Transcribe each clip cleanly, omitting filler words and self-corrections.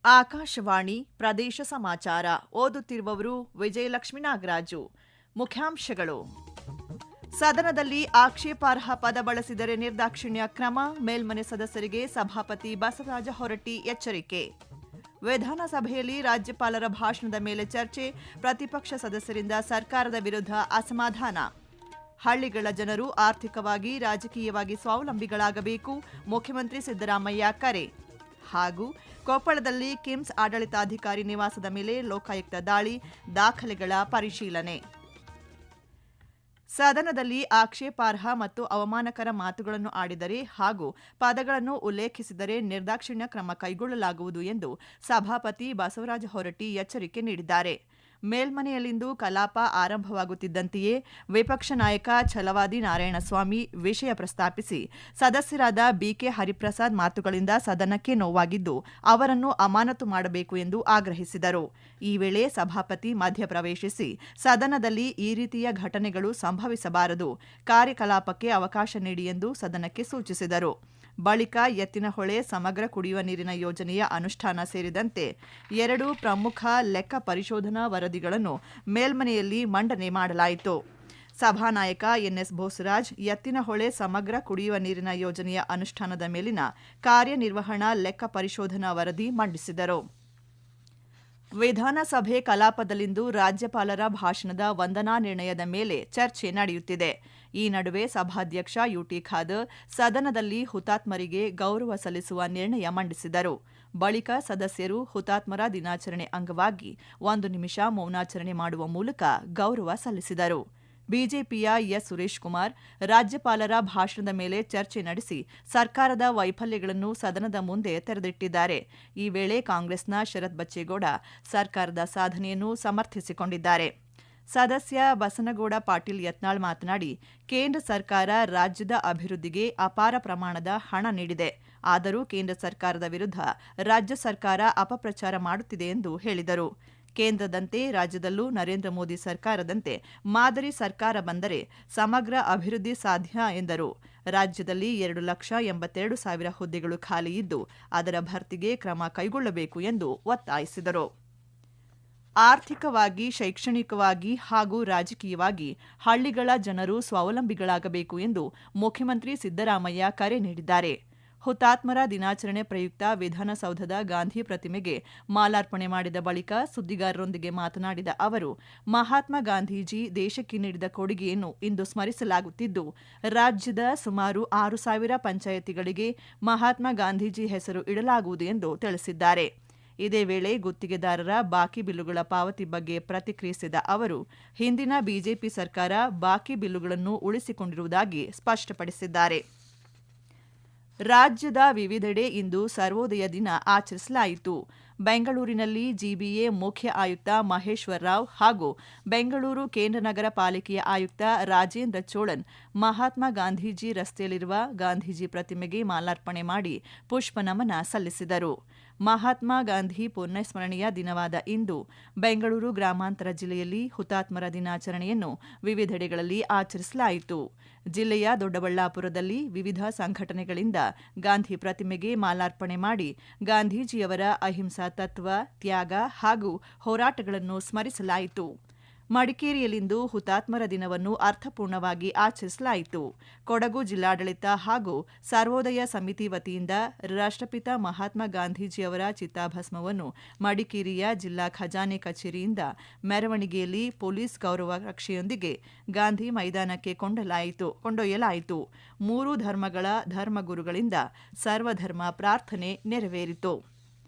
ಆಕಾಶವಾಣಿ ಪ್ರದೇಶ ಸಮಾಚಾರ ಓದುತ್ತಿರುವವರು ವಿಜಯಲಕ್ಷ್ಮೀ ನಾಗರಾಜು. ಮುಖ್ಯಾಂಶಗಳು: ಸದನದಲ್ಲಿ ಆಕ್ಷೇಪಾರ್ಹ ಪದ ಬಳಸಿದರೆ ನಿರ್ದಾಕ್ಷಿಣ್ಯ ಕ್ರಮ, ಮೇಲ್ಮನೆ ಸದಸ್ಯರಿಗೆ ಸಭಾಪತಿ ಬಸವರಾಜ ಹೊರಟ್ಟಿ ಎಚ್ಚರಿಕೆ. ವಿಧಾನಸಭೆಯಲ್ಲಿ ರಾಜ್ಯಪಾಲರ ಭಾಷಣದ ಮೇಲೆ ಚರ್ಚೆ, ಪ್ರತಿಪಕ್ಷ ಸದಸ್ಯರಿಂದ ಸರ್ಕಾರದ ವಿರುದ್ಧ ಅಸಮಾಧಾನ. ಹಳ್ಳಿಗಳ ಜನರು ಆರ್ಥಿಕವಾಗಿ ರಾಜಕೀಯವಾಗಿ ಸ್ವಾವಲಂಬಿಗಳಾಗಬೇಕು, ಮುಖ್ಯಮಂತ್ರಿ ಸಿದ್ದರಾಮಯ್ಯ ಕರೆ. ಹಾಗೂ ಕೊಪ್ಪಳದಲ್ಲಿ ಕಿಮ್ಸ್ ಆಡಳಿತಾಧಿಕಾರಿ ನಿವಾಸದ ಮೇಲೆ ಲೋಕಾಯುಕ್ತ ದಾಳಿ, ದಾಖಲೆಗಳ ಪರಿಶೀಲನೆ. ಸದನದಲ್ಲಿ ಆಕ್ಷೇಪಾರ್ಹ ಮತ್ತು ಅವಮಾನಕರ ಮಾತುಗಳನ್ನು ಆಡಿದರೆ ಹಾಗೂ ಪದಗಳನ್ನು ಉಲ್ಲೇಖಿಸಿದರೆ ನಿರ್ದಾಕ್ಷಿಣ್ಯ ಕ್ರಮ ಕೈಗೊಳ್ಳಲಾಗುವುದು ಎಂದು ಸಭಾಪತಿ ಬಸವರಾಜ ಹೊರಟ್ಟಿ ಎಚ್ಚರಿಕೆ ನೀಡಿದ್ದಾರೆ. ಮೇಲ್ಮನೆಯಲ್ಲಿಂದು ಕಲಾಪ ಆರಂಭವಾಗುತ್ತಿದ್ದಂತೆಯೇ ವಿಪಕ್ಷ ನಾಯಕ ಛಲವಾದಿ ನಾರಾಯಣಸ್ವಾಮಿ ವಿಷಯ ಪ್ರಸ್ತಾಪಿಸಿ, ಸದಸ್ಯರಾದ ಬಿಕೆ ಹರಿಪ್ರಸಾದ್ ಮಾತುಗಳಿಂದ ಸದನಕ್ಕೆ ನೋವಾಗಿದ್ದು ಅವರನ್ನು ಅಮಾನತು ಮಾಡಬೇಕು ಎಂದು ಆಗ್ರಹಿಸಿದರು. ಈ ವೇಳೆ ಸಭಾಪತಿ ಮಧ್ಯಪ್ರವೇಶಿಸಿ, ಸದನದಲ್ಲಿ ಈ ರೀತಿಯ ಘಟನೆಗಳು ಸಂಭವಿಸಬಾರದು, ಕಾರ್ಯಕಲಾಪಕ್ಕೆ ಅವಕಾಶ ನೀಡಿ ಎಂದು ಸದನಕ್ಕೆ ಸೂಚಿಸಿದರು. ಬಳಿಕ ಎತ್ತಿನಹೊಳೆ ಸಮಗ್ರ ಕುಡಿಯುವ ನೀರಿನ ಯೋಜನೆಯ ಅನುಷ್ಠಾನ ಸೇರಿದಂತೆ 2 ಪ್ರಮುಖ ಲೆಕ್ಕ ಪರಿಶೋಧನಾ ವರದಿಗಳನ್ನು ಮೇಲ್ಮನೆಯಲ್ಲಿ ಮಂಡನೆ ಮಾಡಲಾಯಿತು. ಸಭಾನಾಯಕ ಎನ್ಎಸ್ ಬೋಸರಾಜ್ ಎತ್ತಿನಹೊಳೆ ಸಮಗ್ರ ಕುಡಿಯುವ ನೀರಿನ ಯೋಜನೆಯ ಅನುಷ್ಠಾನದ ಮೇಲಿನ ಕಾರ್ಯನಿರ್ವಹಣಾ ಲೆಕ್ಕ ಪರಿಶೋಧನಾ ವರದಿ ಮಂಡಿಸಿದರು. ವಿಧಾನಸಭೆ ಕಲಾಪದಲ್ಲಿಂದು ರಾಜ್ಯಪಾಲರ ಭಾಷಣದ ವಂದನಾ ನಿರ್ಣಯದ ಮೇಲೆ ಚರ್ಚೆ ನಡೆಯುತ್ತಿದೆ. ಈ ನಡುವೆ ಸಭಾಧ್ಯಕ್ಷ ಯುಟಿ ಖಾದರ್ ಸದನದಲ್ಲಿ ಹುತಾತ್ಮರಿಗೆ ಗೌರವ ಸಲ್ಲಿಸುವ ನಿರ್ಣಯ ಮಂಡಿಸಿದರು. ಬಳಿಕ ಸದಸ್ಯರು ಹುತಾತ್ಮರ ದಿನಾಚರಣೆ ಅಂಗವಾಗಿ 1 ನಿಮಿಷ ಮೌನಾಚರಣೆ ಮಾಡುವ ಮೂಲಕ ಗೌರವ ಸಲ್ಲಿಸಿದರು. ಬಿಜೆಪಿಯ ಎಸ್ ಸುರೇಶ್ ಕುಮಾರ್ ರಾಜ್ಯಪಾಲರ ಭಾಷಣದ ಮೇಲೆ ಚರ್ಚೆ ನಡೆಸಿ ಸರ್ಕಾರದ ವೈಫಲ್ಯಗಳನ್ನು ಸದನದ ಮುಂದೆ ತೆರೆದಿಟ್ಟಿದ್ದಾರೆ. ಈ ವೇಳೆ ಕಾಂಗ್ರೆಸ್ನ ಶರತ್ ಬಚ್ಚೇಗೌಡ ಸರ್ಕಾರದ ಸಾಧನೆಯನ್ನು ಸಮರ್ಥಿಸಿಕೊಂಡಿದ್ದಾರೆ. ಸದಸ್ಯ ಬಸನಗೌಡ ಪಾಟೀಲ್ ಯತ್ನಾಳ್ ಮಾತನಾಡಿ, ಕೇಂದ್ರ ಸರ್ಕಾರ ರಾಜ್ಯದ ಅಭಿವೃದ್ಧಿಗೆ ಅಪಾರ ಪ್ರಮಾಣದ ಹಣ ನೀಡಿದೆ. ಆದರೂ ಕೇಂದ್ರ ಸರ್ಕಾರದ ವಿರುದ್ಧ ರಾಜ್ಯ ಸರ್ಕಾರ ಅಪಪ್ರಚಾರ ಮಾಡುತ್ತಿದೆ ಎಂದು ಹೇಳಿದರು. ಕೇಂದ್ರದಂತೆ ರಾಜ್ಯದಲ್ಲೂ ನರೇಂದ್ರ ಮೋದಿ ಸರ್ಕಾರದಂತೆ ಮಾದರಿ ಸರ್ಕಾರ ಬಂದರೆ ಸಮಗ್ರ ಅಭಿವೃದ್ಧಿ ಸಾಧ್ಯ ಎಂದರು. ರಾಜ್ಯದಲ್ಲಿ 2,82,000 ಹುದ್ದೆಗಳು ಖಾಲಿ ಇದ್ದು ಅದರ ಭರ್ತಿಗೆ ಕ್ರಮ ಕೈಗೊಳ್ಳಬೇಕು ಎಂದು ಒತ್ತಾಯಿಸಿದರು. ಆರ್ಥಿಕವಾಗಿ, ಶೈಕ್ಷಣಿಕವಾಗಿ ಹಾಗೂ ರಾಜಕೀಯವಾಗಿ ಹಳ್ಳಿಗಳ ಜನರು ಸ್ವಾವಲಂಬಿಗಳಾಗಬೇಕು ಎಂದು ಮುಖ್ಯಮಂತ್ರಿ ಸಿದ್ದರಾಮಯ್ಯ ಕರೆ ನೀಡಿದ್ದಾರೆ. ಹುತಾತ್ಮರ ದಿನಾಚರಣೆ ಪ್ರಯುಕ್ತ ವಿಧಾನಸೌಧದ ಗಾಂಧಿ ಪ್ರತಿಮೆಗೆ ಮಾಲಾರ್ಪಣೆ ಮಾಡಿದ ಬಳಿಕ ಸುದ್ದಿಗಾರರೊಂದಿಗೆ ಮಾತನಾಡಿದ ಅವರು, ಮಹಾತ್ಮ ಗಾಂಧೀಜಿ ದೇಶಕ್ಕೆ ನೀಡಿದ ಕೊಡುಗೆಯನ್ನು ಇಂದು ಸ್ಮರಿಸಲಾಗುತ್ತಿದ್ದು, ರಾಜ್ಯದ ಸುಮಾರು 6,000 ಪಂಚಾಯಿತಿಗಳಿಗೆ ಮಹಾತ್ಮ ಗಾಂಧೀಜಿ ಹೆಸರು ಇಡಲಾಗುವುದು ಎಂದು ತಿಳಿಸಿದ್ದಾರೆ. ಇದೇ ವೇಳೆ ಗುತ್ತಿಗೆದಾರರ ಬಾಕಿ ಬಿಲ್ಲುಗಳ ಪಾವತಿ ಬಗ್ಗೆ ಪ್ರತಿಕ್ರಿಯಿಸಿದ ಅವರು, ಹಿಂದಿನ ಬಿಜೆಪಿ ಸರ್ಕಾರ ಬಾಕಿ ಬಿಲ್ಲುಗಳನ್ನು ಉಳಿಸಿಕೊಂಡಿರುವುದಾಗಿ ಸ್ಪಷ್ಟಪಡಿಸಿದ್ದಾರೆ. ರಾಜ್ಯದ ವಿವಿಧೆಡೆ ಇಂದು ಸರ್ವೋದಯ ದಿನ ಆಚರಿಸಲಾಯಿತು. ಬೆಂಗಳೂರಿನಲ್ಲಿ ಜಿಬಿಎ ಮುಖ್ಯ ಆಯುಕ್ತ ಮಹೇಶ್ವರ್ ರಾವ್ ಹಾಗೂ ಬೆಂಗಳೂರು ಕೇಂದ್ರ ನಗರ ಪಾಲಿಕೆಯ ಆಯುಕ್ತ ರಾಜೇಂದ್ರ ಚೋಳನ್ ಮಹಾತ್ಮ ಗಾಂಧೀಜಿ ರಸ್ತೆಯಲ್ಲಿರುವ ಗಾಂಧೀಜಿ ಪ್ರತಿಮೆಗೆ ಮಾಲಾರ್ಪಣೆ ಮಾಡಿ ಪುಷ್ಪ ನಮನ ಸಲ್ಲಿಸಿದರು. ಮಹಾತ್ಮ ಗಾಂಧಿ ಪುಣ್ಯಸ್ಮರಣೆಯ ದಿನವಾದ ಇಂದು ಬೆಂಗಳೂರು ಗ್ರಾಮಾಂತರ ಜಿಲ್ಲೆಯಲ್ಲಿ ಹುತಾತ್ಮರ ದಿನಾಚರಣೆಯನ್ನು ವಿವಿಧೆಡೆಗಳಲ್ಲಿ ಆಚರಿಸಲಾಯಿತು. ಜಿಲ್ಲೆಯ ದೊಡ್ಡಬಳ್ಳಾಪುರದಲ್ಲಿ ವಿವಿಧ ಸಂಘಟನೆಗಳಿಂದ ಗಾಂಧಿ ಪ್ರತಿಮೆಗೆ ಮಾಲಾರ್ಪಣೆ ಮಾಡಿ ಗಾಂಧೀಜಿಯವರ ಅಹಿಂಸಾ ತತ್ವ, ತ್ಯಾಗ ಹಾಗೂ ಹೋರಾಟಗಳನ್ನು ಸ್ಮರಿಸಲಾಯಿತು. ಮಡಿಕೇರಿಯಲ್ಲಿಂದು ಹುತಾತ್ಮರ ದಿನವನ್ನು ಅರ್ಥಪೂರ್ಣವಾಗಿ ಆಚರಿಸಲಾಯಿತು. ಕೊಡಗು ಜಿಲ್ಲಾಡಳಿತ ಹಾಗೂ ಸರ್ವೋದಯ ಸಮಿತಿ ವತಿಯಿಂದ ರಾಷ್ಟ್ರಪಿತ ಮಹಾತ್ಮ ಗಾಂಧೀಜಿಯವರ ಚಿತಾಭಸ್ಮವನ್ನು ಮಡಿಕೇರಿಯ ಜಿಲ್ಲಾ ಖಜಾನೆ ಕಚೇರಿಯಿಂದ ಮೆರವಣಿಗೆಯಲ್ಲಿ ಪೊಲೀಸ್ ಗೌರವ ರಕ್ಷೆಯೊಂದಿಗೆ ಗಾಂಧಿ ಮೈದಾನಕ್ಕೆ ಕೊಂಡೊಯ್ಯಲಾಯಿತು. 3 ಧರ್ಮಗಳ ಧರ್ಮಗುರುಗಳಿಂದ ಸರ್ವಧರ್ಮ ಪ್ರಾರ್ಥನೆ ನೆರವೇರಿತು.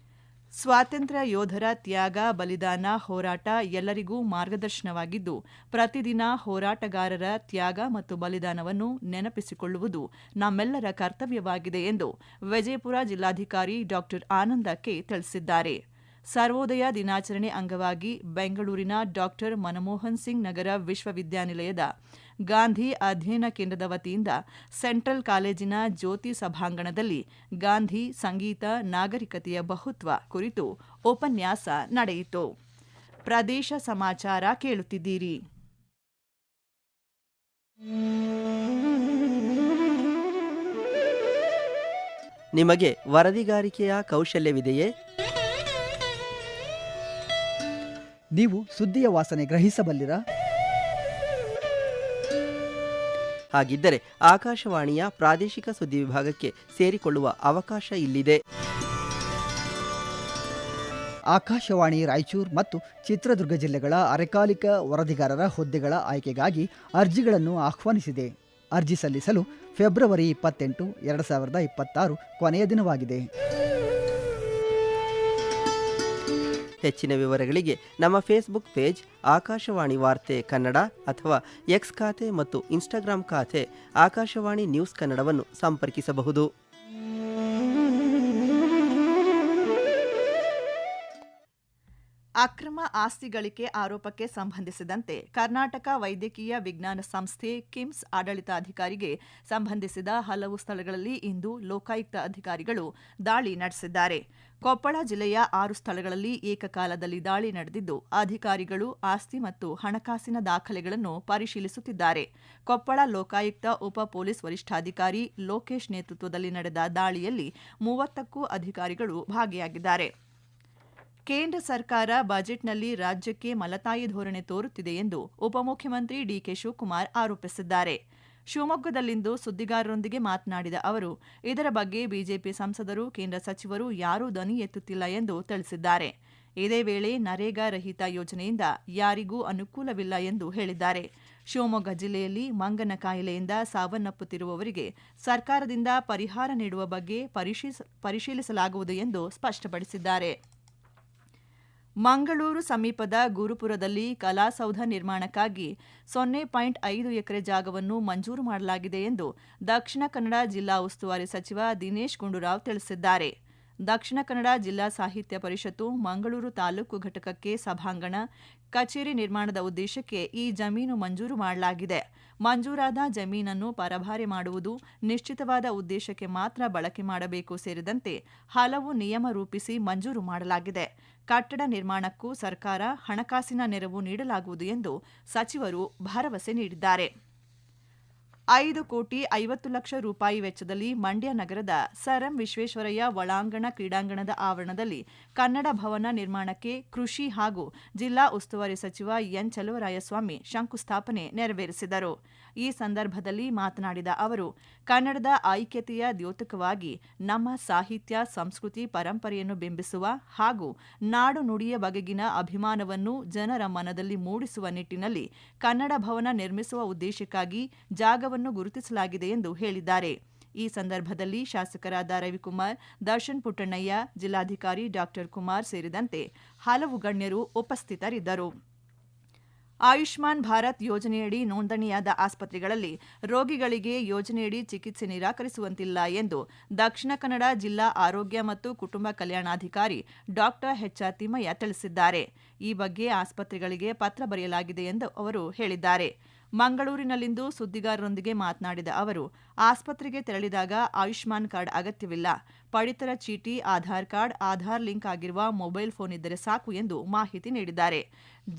ಸ್ವಾತಂತ್ರ್ಯ ಯೋಧರ ತ್ಯಾಗ, ಬಲಿದಾನ, ಹೋರಾಟ ಎಲ್ಲರಿಗೂ ಮಾರ್ಗದರ್ಶನವಾಗಿದ್ದು, ಪ್ರತಿದಿನ ಹೋರಾಟಗಾರರ ತ್ಯಾಗ ಮತ್ತು ಬಲಿದಾನವನ್ನು ನೆನಪಿಸಿಕೊಳ್ಳುವುದು ನಮ್ಮೆಲ್ಲರ ಕರ್ತವ್ಯವಾಗಿದೆ ಎಂದು ವಿಜಯಪುರ ಜಿಲ್ಲಾಧಿಕಾರಿ ಡಾ ಆನಂದ ಕೆ ತಿಳಿಸಿದ್ದಾರೆ. ಸರ್ವೋದಯ ದಿನಾಚರಣೆ ಅಂಗವಾಗಿ ಬೆಂಗಳೂರಿನ ಡಾ ಮನಮೋಹನ್ ಸಿಂಗ್ ನಗರ ವಿಶ್ವವಿದ್ಯಾನಿಲಯದ ಗಾಂಧಿ ಅಧ್ಯಯನ ಕೇಂದ್ರದ ವತಿಯಿಂದ ಸೆಂಟ್ರಲ್ ಕಾಲೇಜಿನ ಜ್ಯೋತಿ ಸಭಾಂಗಣದಲ್ಲಿ ಗಾಂಧಿ ಸಂಗೀತ, ನಾಗರಿಕತೆಯ ಬಹುತ್ವ ಕುರಿತು ಉಪನ್ಯಾಸ ನಡೆಯಿತು. ಪ್ರದೇಶ ಸಮಾಚಾರ ಕೇಳುತ್ತಿದ್ದೀರಿ. ನಿಮಗೆ ವರದಿಗಾರಿಕೆಯ ಕೌಶಲ್ಯವಿದೆಯೇ? ನೀವು ಸುದ್ದಿಯ ವಾಸನೆ ಗ್ರಹಿಸಬಲ್ಲಿರಾ? ಹಾಗಿದ್ದರೆ ಆಕಾಶವಾಣಿಯ ಪ್ರಾದೇಶಿಕ ಸುದ್ದಿ ವಿಭಾಗಕ್ಕೆ ಸೇರಿಕೊಳ್ಳುವ ಅವಕಾಶ ಇಲ್ಲಿದೆ. ಆಕಾಶವಾಣಿ ರಾಯಚೂರು ಮತ್ತು ಚಿತ್ರದುರ್ಗ ಜಿಲ್ಲೆಗಳ ಅರೆಕಾಲಿಕ ವರದಿಗಾರರ ಹುದ್ದೆಗಳ ಆಯ್ಕೆಗಾಗಿ ಅರ್ಜಿಗಳನ್ನು ಆಹ್ವಾನಿಸಿದೆ. ಅರ್ಜಿ ಸಲ್ಲಿಸಲು ಫೆಬ್ರವರಿ 28, 2026 ಕೊನೆಯ ದಿನವಾಗಿದೆ. ಹೆಚ್ಚಿನ ವಿವರಗಳಿಗೆ ನಮ್ಮ ಫೇಸ್ಬುಕ್ ಪೇಜ್ ಆಕಾಶವಾಣಿ ವಾರ್ತೆ ಕನ್ನಡ ಅಥವಾ ಎಕ್ಸ್ ಖಾತೆ ಮತ್ತು ಇನ್ಸ್ಟಾಗ್ರಾಂ ಖಾತೆ ಆಕಾಶವಾಣಿ ನ್ಯೂಸ್ ಕನ್ನಡವನ್ನು ಸಂಪರ್ಕಿಸಬಹುದು. ಅಕ್ರಮ ಆಸ್ತಿ ಗಳಿಕೆ ಆರೋಪಕ್ಕೆ ಸಂಬಂಧಿಸಿದಂತೆ ಕರ್ನಾಟಕ ವೈದ್ಯಕೀಯ ವಿಜ್ಞಾನ ಸಂಸ್ಥೆ ಕಿಮ್ಸ್ ಆಡಳಿತಾಧಿಕಾರಿಗೆ ಸಂಬಂಧಿಸಿದ ಹಲವು ಸ್ಥಳಗಳಲ್ಲಿ ಇಂದು ಲೋಕಾಯುಕ್ತ ಅಧಿಕಾರಿಗಳು ದಾಳಿ ನಡೆಸಿದ್ದಾರೆ. ಕೊಪ್ಪಳ ಜಿಲ್ಲೆಯ 6 ಸ್ಥಳಗಳಲ್ಲಿ ಏಕಕಾಲದಲ್ಲಿ ದಾಳಿ ನಡೆದಿದ್ದು, ಅಧಿಕಾರಿಗಳು ಆಸ್ತಿ ಮತ್ತು ಹಣಕಾಸಿನ ದಾಖಲೆಗಳನ್ನು ಪರಿಶೀಲಿಸುತ್ತಿದ್ದಾರೆ. ಕೊಪ್ಪಳ ಲೋಕಾಯುಕ್ತ ಉಪ ಪೊಲೀಸ್ ವರಿಷ್ಠಾಧಿಕಾರಿ ಲೋಕೇಶ್ ನೇತೃತ್ವದಲ್ಲಿ ನಡೆದ ದಾಳಿಯಲ್ಲಿ 30ಕ್ಕೂ ಅಧಿಕಾರಿಗಳು ಭಾಗಿಯಾಗಿದ್ದಾರೆ. ಕೇಂದ್ರ ಸರ್ಕಾರ ಬಜೆಟ್ನಲ್ಲಿ ರಾಜ್ಯಕ್ಕೆ ಮಲತಾಯಿ ಧೋರಣೆ ತೋರುತ್ತಿದೆ ಎಂದು ಉಪಮುಖ್ಯಮಂತ್ರಿ ಡಿಕೆ ಶಿವಕುಮಾರ್ ಆರೋಪಿಸಿದ್ದಾರೆ. ಶಿವಮೊಗ್ಗದಲ್ಲಿಂದು ಸುದ್ದಿಗಾರರೊಂದಿಗೆ ಮಾತನಾಡಿದ ಅವರು, ಇದರ ಬಗ್ಗೆ ಬಿಜೆಪಿ ಸಂಸದರು, ಕೇಂದ್ರ ಸಚಿವರು ಯಾರೂ ಧ್ವನಿ ಎತ್ತುತ್ತಿಲ್ಲ ಎಂದು ತಿಳಿಸಿದ್ದಾರೆ. ಇದೇ ವೇಳೆ ನರೇಗಾ ರಹಿತ ಯೋಜನೆಯಿಂದ ಯಾರಿಗೂ ಅನುಕೂಲವಿಲ್ಲ ಎಂದು ಹೇಳಿದ್ದಾರೆ. ಶಿವಮೊಗ್ಗ ಜಿಲ್ಲೆಯಲ್ಲಿ ಮಂಗನ ಕಾಯಿಲೆಯಿಂದ ಸಾವನ್ನಪ್ಪುತ್ತಿರುವವರಿಗೆ ಸರ್ಕಾರದಿಂದ ಪರಿಹಾರ ನೀಡುವ ಬಗ್ಗೆ ಪರಿಶೀಲಿಸಲಾಗುವುದು ಎಂದು ಸ್ಪಷ್ಟಪಡಿಸಿದ್ದಾರೆ. ಮಂಗಳೂರು ಸಮೀಪದ ಗುರುಪುರದಲ್ಲಿ ಕಲಾಸೌಧ ನಿರ್ಮಾಣಕ್ಕಾಗಿ 0.5 ಎಕರೆ ಜಾಗವನ್ನು ಮಂಜೂರು ಮಾಡಲಾಗಿದೆ ಎಂದು ದಕ್ಷಿಣ ಕನ್ನಡ ಜಿಲ್ಲಾ ಉಸ್ತುವಾರಿ ಸಚಿವ ದಿನೇಶ್ ಗುಂಡೂರಾವ್ ತಿಳಿಸಿದ್ದಾರೆ. ದಕ್ಷಿಣ ಕನ್ನಡ ಜಿಲ್ಲಾ ಸಾಹಿತ್ಯ ಪರಿಷತ್ತು ಮಂಗಳೂರು ತಾಲೂಕು ಘಟಕಕ್ಕೆ ಸಭಾಂಗಣ, ಕಚೇರಿ ನಿರ್ಮಾಣದ ಉದ್ದೇಶಕ್ಕೆ ಈ ಜಮೀನು ಮಂಜೂರು ಮಾಡಲಾಗಿದೆ. ಮಂಜೂರಾದ ಜಮೀನನ್ನು ಪರಭಾರೆ ಮಾಡುವುದು, ನಿಶ್ಚಿತವಾದ ಉದ್ದೇಶಕ್ಕೆ ಮಾತ್ರ ಬಳಕೆ ಮಾಡಬೇಕು ಸೇರಿದಂತೆ ಹಲವು ನಿಯಮ ರೂಪಿಸಿ ಮಂಜೂರು ಮಾಡಲಾಗಿದೆ. ಕಟ್ಟಡ ನಿರ್ಮಾಣಕ್ಕೂ ಸರ್ಕಾರ ಹಣಕಾಸಿನ ನೆರವು ನೀಡಲಾಗುವುದು ಎಂದು ಸಚಿವರು ಭರವಸೆ ನೀಡಿದ್ದಾರೆ. 5,50,00,000 ರೂಪಾಯಿ ವೆಚ್ಚದಲ್ಲಿ ಮಂಡ್ಯ ನಗರದ ಸರ್ ಎಂ ವಿಶ್ವೇಶ್ವರಯ್ಯ ಒಳಾಂಗಣ ಕ್ರೀಡಾಂಗಣದ ಆವರಣದಲ್ಲಿ ಕನ್ನಡ ಭವನ ನಿರ್ಮಾಣಕ್ಕೆ ಕೃಷಿ ಹಾಗೂ ಜಿಲ್ಲಾ ಉಸ್ತುವಾರಿ ಸಚಿವ ಎನ್ ಚಲುವರಾಯಸ್ವಾಮಿ ಶಂಕುಸ್ಥಾಪನೆ ನೆರವೇರಿಸಿದರು. ಈ ಸಂದರ್ಭದಲ್ಲಿ ಮಾತನಾಡಿದ ಅವರು, ಕನ್ನಡದ ಐಕ್ಯತೆಯ ದ್ಯೋತಕವಾಗಿ ನಮ್ಮ ಸಾಹಿತ್ಯ, ಸಂಸ್ಕೃತಿ, ಪರಂಪರೆಯನ್ನು ಬಿಂಬಿಸುವ ಹಾಗೂ ನಾಡು ನುಡಿಯ ಬಗೆಗಿನ ಅಭಿಮಾನವನ್ನು ಜನರ ಮನದಲ್ಲಿ ಮೂಡಿಸುವ ನಿಟ್ಟಿನಲ್ಲಿ ಕನ್ನಡ ಭವನ ನಿರ್ಮಿಸುವ ಉದ್ದೇಶಕ್ಕಾಗಿ ಜಾಗವನ್ನು ಗುರುತಿಸಲಾಗಿದೆ ಎಂದು ಹೇಳಿದ್ದಾರೆ. ಈ ಸಂದರ್ಭದಲ್ಲಿ ಶಾಸಕರಾದ ರವಿಕುಮಾರ್, ದರ್ಶನ್ ಪುಟ್ಟಣ್ಣಯ್ಯ, ಜಿಲ್ಲಾಧಿಕಾರಿ ಡಾ ಕುಮಾರ್ ಸೇರಿದಂತೆ ಹಲವು ಗಣ್ಯರು ಉಪಸ್ಥಿತರಿದ್ದರು. ಆಯುಷ್ಮಾನ್ ಭಾರತ್ ಯೋಜನೆಯಡಿ ನೋಂದಣಿಯಾದ ಆಸ್ಪತ್ರೆಗಳಲ್ಲಿ ರೋಗಿಗಳಿಗೆ ಯೋಜನೆಯಡಿ ಚಿಕಿತ್ಸೆ ನಿರಾಕರಿಸುವಂತಿಲ್ಲ ಎಂದು ದಕ್ಷಿಣ ಕನ್ನಡ ಜಿಲ್ಲಾ ಆರೋಗ್ಯ ಮತ್ತು ಕುಟುಂಬ ಕಲ್ಯಾಣಾಧಿಕಾರಿ ಡಾ ಎಚ್.ಆರ್. ತಿಮ್ಮಯ್ಯ ತಿಳಿಸಿದ್ದಾರೆ. ಈ ಬಗ್ಗೆ ಆಸ್ಪತ್ರೆಗಳಿಗೆ ಪತ್ರ ಬರೆಯಲಾಗಿದೆ ಎಂದು ಅವರು ಹೇಳಿದ್ದಾರೆ. ಮಂಗಳೂರಿನಲ್ಲಿಂದು ಸುದ್ದಿಗಾರರೊಂದಿಗೆ ಮಾತನಾಡಿದ ಅವರು, ಆಸ್ಪತ್ರೆಗೆ ತೆರಳಿದಾಗ ಆಯುಷ್ಮಾನ್ ಕಾರ್ಡ್ ಅಗತ್ಯವಿಲ್ಲ, ಪಡಿತರ ಚೀಟಿ, ಆಧಾರ್ ಕಾರ್ಡ್, ಆಧಾರ್ ಲಿಂಕ್ ಆಗಿರುವ ಮೊಬೈಲ್ ಫೋನ್ ಇದ್ದರೆ ಸಾಕು ಎಂದು ಮಾಹಿತಿ ನೀಡಿದ್ದಾರೆ.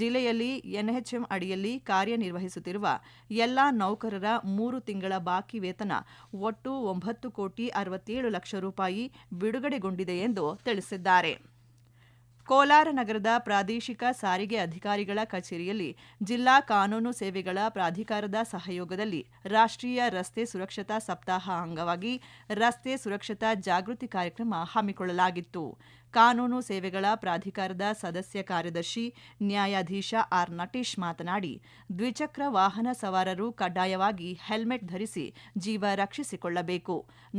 ಜಿಲ್ಲೆಯಲ್ಲಿ ಎನ್ಎಚ್ಎಂ ಅಡಿಯಲ್ಲಿ ಕಾರ್ಯನಿರ್ವಹಿಸುತ್ತಿರುವ ಎಲ್ಲಾ ನೌಕರರ 3 ತಿಂಗಳ ಬಾಕಿ ವೇತನ ಒಟ್ಟು 9,67,00,000 ರೂಪಾಯಿ ಬಿಡುಗಡೆಗೊಂಡಿದೆ ಎಂದು ತಿಳಿಸಿದ್ದಾರೆ. ಕೋಲಾರ ನಗರದ ಪ್ರಾದೇಶಿಕ ಸಾರಿಗೆ ಅಧಿಕಾರಿಗಳ ಕಚೇರಿಯಲ್ಲಿ ಜಿಲ್ಲಾ ಕಾನೂನು ಸೇವೆಗಳ ಪ್ರಾಧಿಕಾರದ ಸಹಯೋಗದಲ್ಲಿ ರಾಷ್ಟ್ರೀಯ ರಸ್ತೆ ಸುರಕ್ಷತಾ ಸಪ್ತಾಹ ಅಂಗವಾಗಿ ರಸ್ತೆ ಸುರಕ್ಷತಾ ಜಾಗೃತಿ ಕಾರ್ಯಕ್ರಮ ಹಮ್ಮಿಕೊಳ್ಳಲಾಗಿತ್ತು. ಕಾನೂನು ಸೇವೆಗಳ ಪ್ರಾಧಿಕಾರದ ಸದಸ್ಯ ಕಾರ್ಯದರ್ಶಿ ನ್ಯಾಯಾಧೀಶ ಆರ್ ನಟೇಶ್ ಮಾತನಾಡಿ, ದ್ವಿಚಕ್ರ ವಾಹನ ಸವಾರರು ಕಡ್ಡಾಯವಾಗಿ ಹೆಲ್ಮೆಟ್ ಧರಿಸಿ ಜೀವ ರಕ್ಷಿಸಿಕೊಳ್ಳಬೇಕು.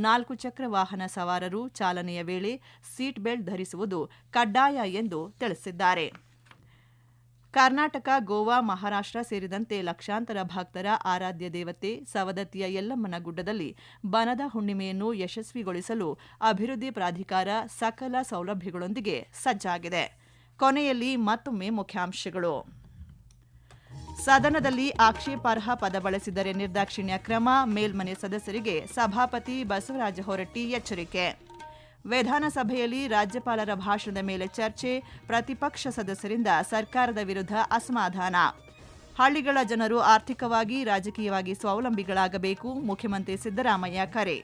4 ಚಕ್ರ ವಾಹನ ಸವಾರರು ಚಾಲನೆಯ ವೇಳೆ ಸೀಟ್ ಬೆಲ್ಟ್ ಧರಿಸುವುದು ಕಡ್ಡಾಯ ಎಂದು ತಿಳಿಸಿದ್ದಾರೆ. ಕರ್ನಾಟಕ, ಗೋವಾ, ಮಹಾರಾಷ್ಟ್ರ ಸೇರಿದಂತೆ ಲಕ್ಷಾಂತರ ಭಕ್ತರ ಆರಾಧ್ಯ ದೇವತೆ ಸವದತ್ತಿಯ ಯಲ್ಲಮ್ಮನ ಗುಡ್ಡದಲ್ಲಿ ಬನದ ಹುಣ್ಣಿಮೆಯನ್ನು ಯಶಸ್ವಿಗೊಳಿಸಲು ಅಭಿವೃದ್ಧಿ ಪ್ರಾಧಿಕಾರ ಸಕಲ ಸೌಲಭ್ಯಗಳೊಂದಿಗೆ ಸಜ್ಜಾಗಿದೆ. ಕೊನೆಯಲ್ಲಿ ಮತ್ತೊಮ್ಮೆ ಮುಖ್ಯಾಂಶಗಳು. ಸದನದಲ್ಲಿ ಆಕ್ಷೇಪಾರ್ಹ ಪದ ಬಳಸಿದರೆ ನಿರ್ದಾಕ್ಷಿಣ್ಯ ಕ್ರಮ, ಮೇಲ್ಮನೆ ಸದಸ್ಯರಿಗೆ ಸಭಾಪತಿ ಬಸವರಾಜ ಹೊರಟ್ಟಿ ಎಚ್ಚರಿಕೆ. ವಿಧಾನಸಭೆಯಲ್ಲಿ ರಾಜ್ಯಪಾಲರ ಭಾಷಣದ ಮೇಲೆ ಚರ್ಚೆ, ಪ್ರತಿಪಕ್ಷ ಸದಸ್ಯರಿಂದ ಸರ್ಕಾರದ ವಿರುದ್ಧ ಅಸಮಾಧಾನ. ಹಳ್ಳಿಗಳ ಜನರು ಆರ್ಥಿಕವಾಗಿ, ರಾಜಕೀಯವಾಗಿ ಸ್ವಾವಲಂಬಿಗಳಾಗಬೇಕು, ಮುಖ್ಯಮಂತ್ರಿ ಸಿದ್ದರಾಮಯ್ಯ ಕರೆ.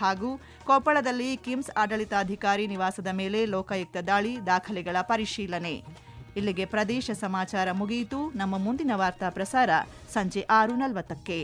ಹಾಗೂ ಕೊಪ್ಪಳದಲ್ಲಿ ಕಿಮ್ಸ್ ಆಡಳಿತಾಧಿಕಾರಿ ನಿವಾಸದ ಮೇಲೆ ಲೋಕಾಯುಕ್ತ ದಾಳಿ, ದಾಖಲೆಗಳ ಪರಿಶೀಲನೆ. ಇಲ್ಲಿಗೆ ಪ್ರದೇಶ ಸಮಾಚಾರ ಮುಗಿಯಿತು. ನಮ್ಮ ಮುಂದಿನ ವಾರ್ತಾ ಪ್ರಸಾರ ಸಂಜೆ 6:40ಕ್ಕೆ.